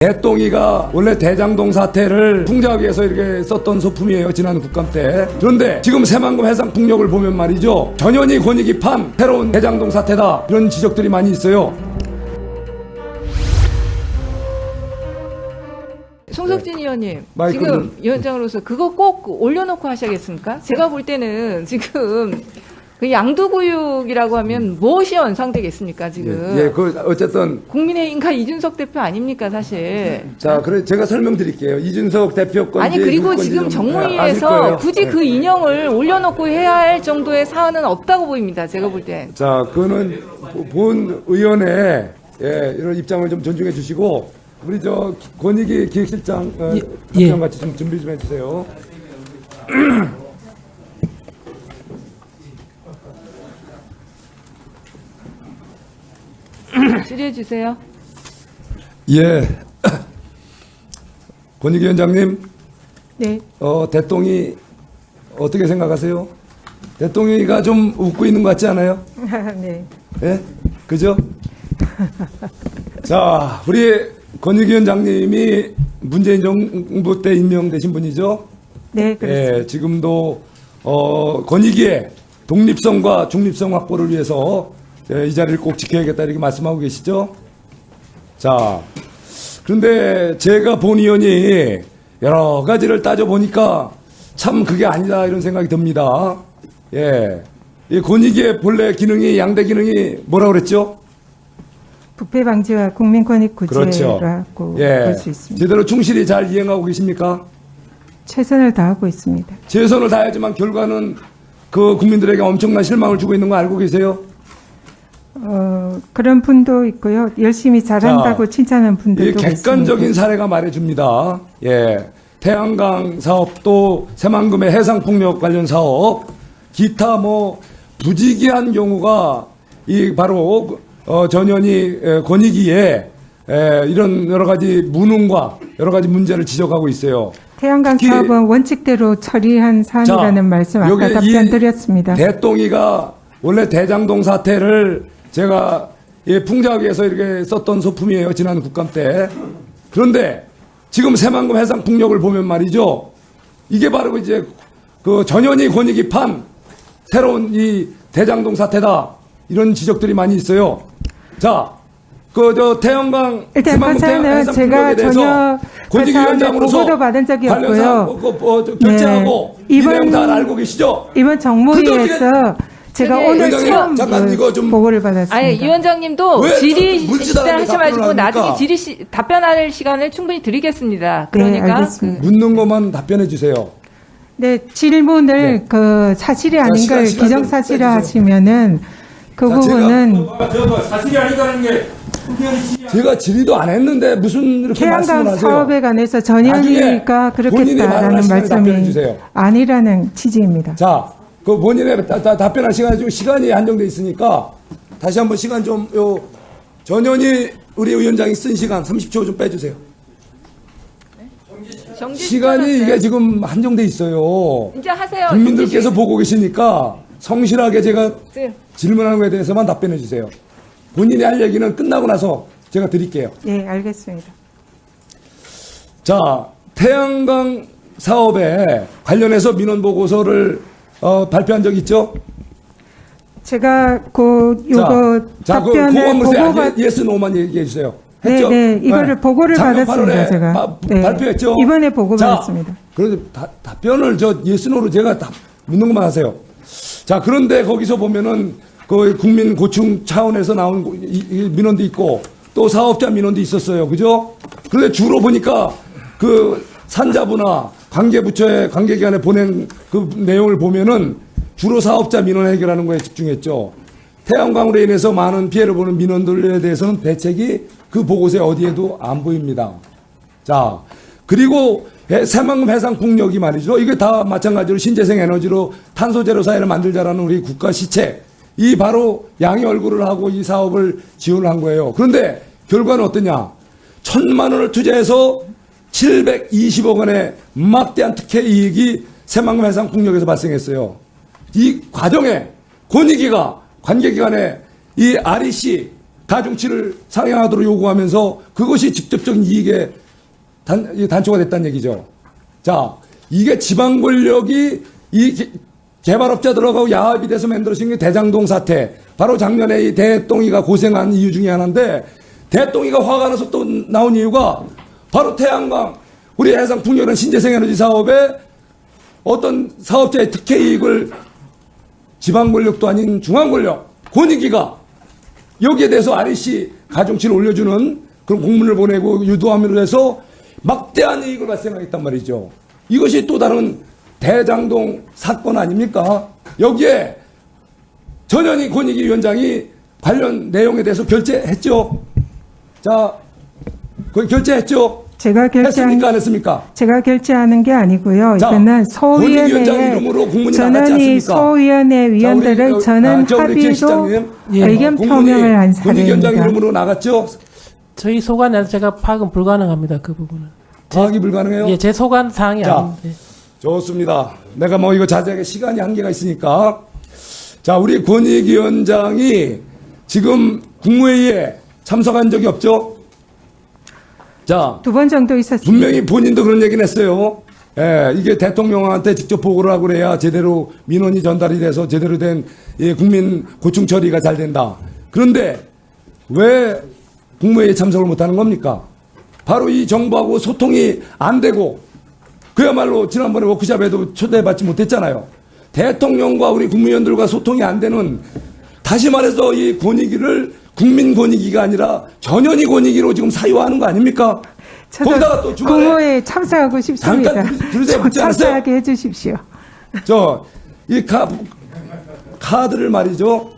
대똥이가 원래 대장동 사태를 풍자하기 위해서 이렇게 썼던 소품이에요, 지난 국감 때. 그런데 지금 새만금 해상 풍력을 보면 말이죠, 전현희 권익위 판 새로운 대장동 사태다, 이런 지적들이 많이 있어요. 송석진 의원님, 마이크 지금 위원장으로서 그거 꼭 올려놓고 하셔야겠습니까? 제가 볼 때는 지금 그 양도구역이라고 하면 무엇이 연상되겠습니까, 지금? 예, 어쨌든. 국민의힘과 이준석 대표 아닙니까, 사실? 자, 그래, 제가 설명드릴게요. 이준석 대표 건지. 아니, 그리고 지금 정무위에서 굳이 그 인형을 올려놓고 해야 할 정도의 사안은 없다고 보입니다, 제가 볼 땐. 자, 그거는 본 의원의, 이런 입장을 좀 존중해 주시고, 우리 권익위 기획실장, 같이 좀 준비 좀 해주세요. 질의해 주세요. 예. 권익위원장님, 네. 대똥이 어떻게 생각하세요? 대똥이가 좀 웃고 있는 것 같지 않아요? 네. 예? 그죠? 자, 우리 권익위원장님이 문재인 정부 때 임명되신 분이죠? 네, 그렇습니다. 예, 지금도, 권익위의 독립성과 중립성 확보를 위해서 이 자리를 꼭 지켜야겠다 이렇게 말씀하고 계시죠? 자, 그런데 제가 본 의원이 여러 가지를 따져보니까 참 그게 아니다 이런 생각이 듭니다. 예. 이 권익위의 본래 기능이, 양대 기능이 뭐라고 그랬죠? 부패 방지와 국민 권익 그렇죠. 구제라고 예. 볼 수 있습니다. 제대로 충실히 잘 이행하고 계십니까? 최선을 다하고 있습니다. 최선을 다해야지만 결과는 그 국민들에게 엄청난 실망을 주고 있는 거 알고 계세요? 그런 분도 있고요. 열심히 잘한다고 자, 칭찬하는 이 분들도 객관적인 있습니다. 사례가 말해줍니다. 예. 태양광 사업도 새만금의 해상풍력 관련 사업, 기타 부지기한 경우가 바로 전현희 권익위에 이런 여러 가지 무능과 여러 가지 문제를 지적하고 있어요. 태양광 특히 사업은 원칙대로 처리한 사안이라는 말씀 아까 여기 답변 드렸습니다. 대똥이가 원래 대장동 사태를 제가 풍자하기 위해서 이렇게 썼던 소품이에요, 지난 국감 때. 그런데 지금 새만금 해상 풍력을 보면 말이죠, 이게 바로 이제 그 전현희 권익위 판 새로운 이 대장동 사태다, 이런 지적들이 많이 있어요. 자, 태양광 일단 새만금 그 사안은 해상 제가 풍력에 대해서 전혀 권익위원장으로서 보고도 받은 적이 없고요. 결제하고 네. 이 내용 다 알고 계시죠? 이번 정무위에서 제가 저기 오늘 의원장님, 처음 잠깐 이거 좀 보고를 받았습니다. 아니, 이 위원장님도 왜 질의 물지다라는 시간 하지 마시고 답변을 나중에 합니까? 답변할 시간을 충분히 드리겠습니다. 네, 그러니까 알겠습니다. 묻는 것만 답변해 주세요. 네, 질문을 네. 그 사실이 아닌 시간 걸 좀 기정사실화 빼주세요. 하시면은 그 자, 부분은 사실이 아니다는 게 제가 질의도 안 했는데 무슨 이렇게 말씀을 태양광 하세요? 사업에 관해서 나중에 전현희가 본인이 그렇겠다라는 말씀을 답변해 말씀이 주세요. 아니라는 취지입니다. 자, 그 본인의 답변할 시간이 한정돼 있으니까 다시 한번 시간 좀 전현희 우리 위원장이 쓴 시간 30초 좀 빼주세요. 정지 시간이 시켜놨어요. 이게 지금 한정돼 있어요. 이제 하세요. 국민들께서 정지 보고 계시니까 성실하게 제가 시- 질문하는 거에 대해서만 답변해 주세요. 본인이 할 얘기는 끝나고 나서 제가 드릴게요. 예, 알겠습니다. 자, 태양광 사업에 관련해서 민원 보고서를 발표한 적 있죠? 제가 요거 자, 답변을 그거 보고받 예스 노만 얘기해 주세요. 네, 했죠? 네, 이거를 보고를 작년 받았습니다, 8월에 제가. 네, 발표했죠? 이번에 보고 자, 받았습니다. 그래도 답변을 예스 노로 제가 묻는 것만 하세요. 자, 그런데 거기서 보면은 그 국민 고충 차원에서 나온 이 민원도 있고 또 사업자 민원도 있었어요. 그죠? 그런데 주로 보니까 그 산자부나 관계부처의 관계기관에 보낸 그 내용을 보면은 주로 사업자 민원 해결하는 거에 집중했죠. 태양광으로 인해서 많은 피해를 보는 민원들에 대해서는 대책이 그 보고서에 어디에도 안 보입니다. 자, 그리고 새만금 해상풍력이 말이죠. 이게 다 마찬가지로 신재생 에너지로 탄소 제로 사회를 만들자라는 우리 국가 시책. 이 바로 양의 얼굴을 하고 이 사업을 지원을 한 거예요. 그런데 결과는 어떠냐? 1,000만 원을 투자해서 720억 원의 막대한 특혜 이익이 새만금 해상풍력에서 발생했어요. 이 과정에 권익위가 관계기관에 이 REC 가중치를 상향하도록 요구하면서 그것이 직접적인 이익의 단초가 됐다는 얘기죠. 자, 이게 지방 권력이 이 개발업자들하고 야합이 돼서 만들어진 게 대장동 사태. 바로 작년에 이 대똥이가 고생한 이유 중에 하나인데, 대똥이가 화가 나서 또 나온 이유가 바로 태양광, 우리 해상 풍력이라는 신재생 에너지 사업에 어떤 사업자의 특혜 이익을 지방 권력도 아닌 중앙 권력, 권익위가 여기에 대해서 REC 가중치를 올려주는 그런 공문을 보내고 유도함으로 해서 막대한 이익을 발생하겠단 말이죠. 이것이 또 다른 대장동 사건 아닙니까? 여기에 전현희 권익위 위원장이 관련 내용에 대해서 결재했죠. 자, 그 결재했죠. 했습니까? 안 했습니까? 제가 결재하는 게 아니고요. 자, 이거는 권익위원장 이름으로 공문이 나갔지 전원이 않습니까? 소위원회 위원들을 저는 우리 합의로 시장님, 의견 표명을 한 권익위원장 사례입니다. 이름으로 나갔죠. 저희 소관에서 제가 파악은 불가능합니다. 그 부분은. 파악이 불가능해요? 예, 제 소관 사항이 자, 아닌데. 좋습니다. 내가 뭐 이거 자세하게 시간이 한계가 있으니까. 자, 우리 권익위원장이 지금 국무회의에 참석한 적이 없죠? 자, 2번 정도 있었습니다. 분명히 본인도 그런 얘기는 했어요. 예, 이게 대통령한테 직접 보고를 하고 그래야 제대로 민원이 전달이 돼서 제대로 된 국민 고충 처리가 잘 된다. 그런데 왜 국무회의에 참석을 못하는 겁니까? 바로 이 정부하고 소통이 안 되고 그야말로 지난번에 워크숍에도 초대받지 못했잖아요. 대통령과 우리 국무위원들과 소통이 안 되는, 다시 말해서 이 권익위를 국민 권익위가 아니라 전현희 권익위로 지금 사유화하는 거 아닙니까? 거기다가 또 주말에 공모에 참석하고 싶습니다. 잠깐 들으세요. 묻지 않았어요? 참석하게 해주십시오. 이 카드를 말이죠.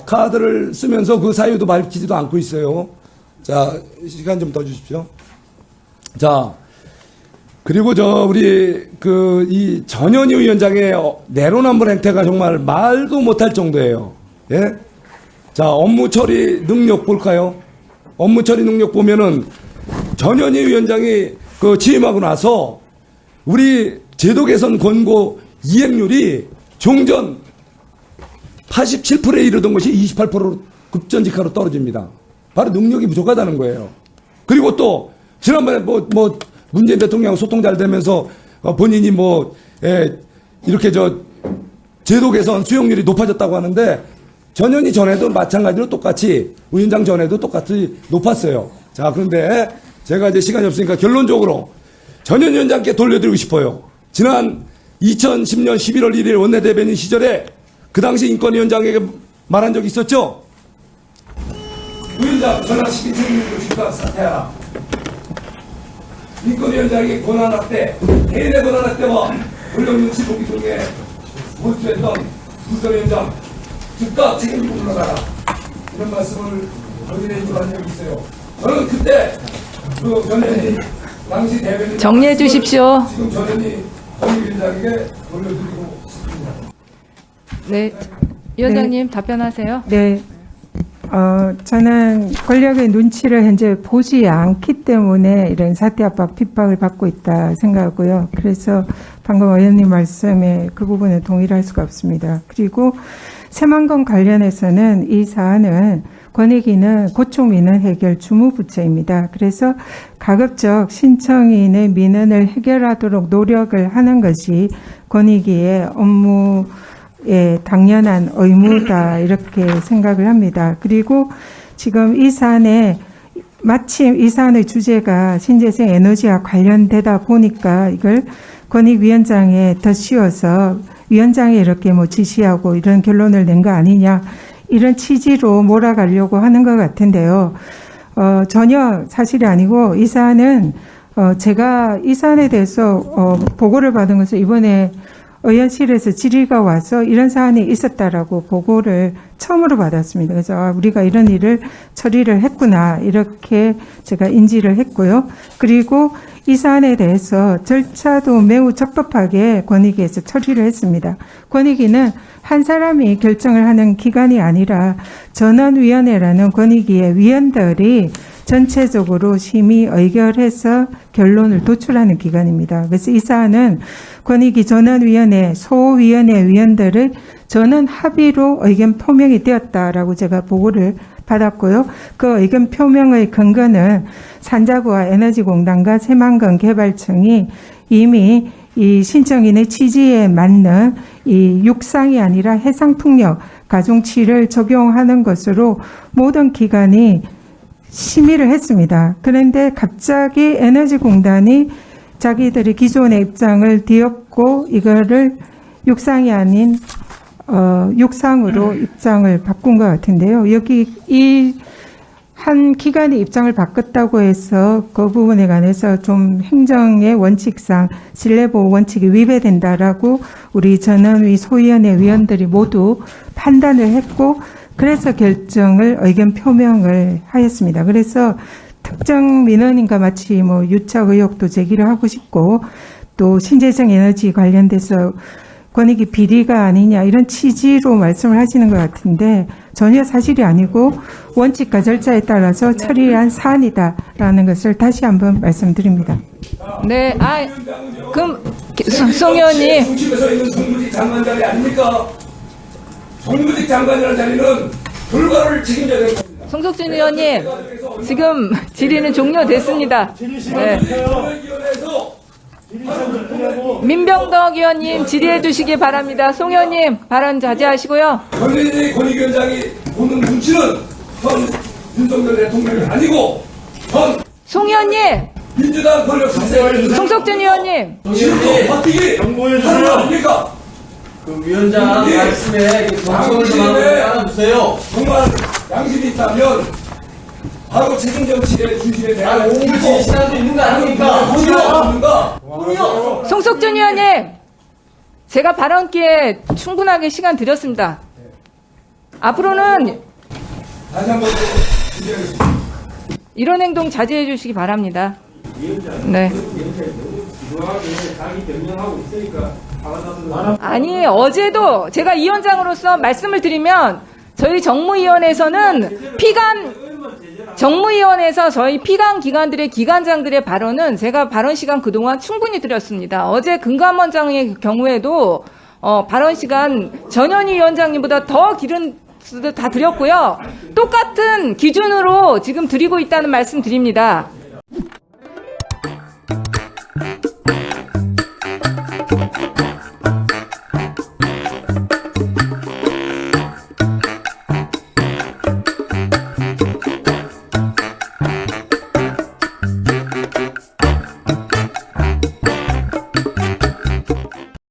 카드를 쓰면서 그 사유도 밝히지도 않고 있어요. 자, 시간 좀 더 주십시오. 자, 그리고 우리 이 전현희 위원장의 내로남불 행태가 정말 말도 못할 정도예요. 예? 자, 업무 처리 능력 볼까요? 업무 처리 능력 보면은 전현희 위원장이 취임하고 나서 우리 제도 개선 권고 이행률이 종전 87%에 이르던 것이 28%로 급전직하로 떨어집니다. 바로 능력이 부족하다는 거예요. 그리고 또 지난번에 문재인 대통령하고 소통 잘 되면서 본인이 이렇게 제도 개선 수용률이 높아졌다고 하는데, 전현희 전에도 마찬가지로 똑같이, 위원장 전에도 똑같이 높았어요. 자, 그런데 제가 이제 시간이 없으니까 결론적으로 전현희 위원장께 돌려드리고 싶어요. 지난 2010년 11월 1일 원내대변인 시절에 그 당시 인권위원장에게 말한 적이 있었죠? 위원장, 전학 12층 집값 사퇴하라. 인권위원장이 권한학대, 개인의 권한학대와 권력 눈치 보기 등에 몰두했던 인권위원장 즉각 책임지고 물러나라, 이런 말씀을 전해주고 한 적이 있어요. 저는 그때 전현희 당시 대변인 정리해 주십시오. 지금 전현희 권익위원장에게 돌려드리고 싶습니다. 네, 위원장님 답변하세요. 네. 저는 권력의 눈치를 현재 보지 않기 때문에 이런 사태 압박, 핍박을 받고 있다 생각하고요. 그래서 방금 의원님 말씀에 그 부분에 동의를 할 수가 없습니다. 그리고 새만금 관련해서는 이 사안은 권익위는 고충 민원 해결 주무부처입니다. 그래서 가급적 신청인의 민원을 해결하도록 노력을 하는 것이 권익위의 업무의 당연한 의무다, 이렇게 생각을 합니다. 그리고 지금 이 사안에 마침 이 사안의 주제가 신재생 에너지와 관련되다 보니까 이걸 권익위원장에 더 씌워서 위원장이 이렇게 지시하고 이런 결론을 낸 거 아니냐, 이런 취지로 몰아가려고 하는 것 같은데요. 전혀 사실이 아니고, 이 사안은 제가 이 사안에 대해서 보고를 받은 것은 이번에 의원실에서 질의가 와서 이런 사안이 있었다라고 보고를 처음으로 받았습니다. 그래서 우리가 이런 일을 처리를 했구나, 이렇게 제가 인지를 했고요. 그리고 이 사안에 대해서 절차도 매우 적법하게 권익위에서 처리를 했습니다. 권익위는 한 사람이 결정을 하는 기관이 아니라 전원위원회라는 권익위의 위원들이 전체적으로 심의 의결해서 결론을 도출하는 기관입니다. 그래서 이 사안은 권익위 전원위원회, 소위원회 위원들의 전원 합의로 의견 표명이 되었다라고 제가 보고를 받았고요. 그 의견 표명의 근거는 산자부와 에너지공단과 새만금 개발청이 이미 이 신청인의 취지에 맞는 이 육상이 아니라 해상풍력 가중치를 적용하는 것으로 모든 기관이 심의를 했습니다. 그런데 갑자기 에너지공단이 자기들의 기존의 입장을 뒤엎고 이거를 육상이 아닌 육상으로 입장을 바꾼 것 같은데요. 여기 이 한 기관이 입장을 바꿨다고 해서 그 부분에 관해서 좀 행정의 원칙상 신뢰보호 원칙이 위배된다라고 우리 전원위 소위원회 위원들이 모두 판단을 했고 그래서 결정을 의견 표명을 하였습니다. 그래서 특정 민원인과 마치 뭐 유착 의혹도 제기를 하고 싶고 또 신재생 에너지 관련돼서 권익위 비리가 아니냐 이런 취지로 말씀을 하시는 것 같은데 전혀 사실이 아니고 원칙과 절차에 따라서 처리한 사안이다라는 것을 다시 한번 말씀드립니다. 네, 그럼 송 의원님. 중심에서 있는 정무직 장관 자리 아닙니까? 정무직 장관이라는 자리는 결과를 책임져야 되는 겁니다. 송석준 의원님, 지금 질의는 종료됐습니다. 네. 위원회에서 민병덕 의원님 질의해 주시기 바랍니다. 송 의원님 발언 자제하시고요. 권인희 권익위원장이 보는 눈치는 현 윤석열 대통령이 아니고 현 송 의원님, 민주당 권력 사세 송석준 의원님. 지금도 버티기 하는 거 아닙니까? 그 위원장 말씀에 정성을 좀 한번 따라주세요. 정말 양심이 있다면 바로 책임 정치의 중심에 대한 옹기 시간도 있는 거 아닙니까? 송석준 의원님, 제가 발언 기회 충분하게 시간 드렸습니다. 앞으로는 다시 한번 준비하겠습니다. 이런 행동 자제해 주시기 바랍니다. 네. 아니, 어제도 제가 위원장으로서 말씀을 드리면 저희 정무위원회에서는 정무위원회에서 저희 피감 기관들의 기관장들의 발언은 제가 발언 시간 그동안 충분히 드렸습니다. 어제 금감원장의 경우에도 발언 시간 전현희 위원장님보다 더 길은 다 드렸고요. 똑같은 기준으로 지금 드리고 있다는 말씀 드립니다.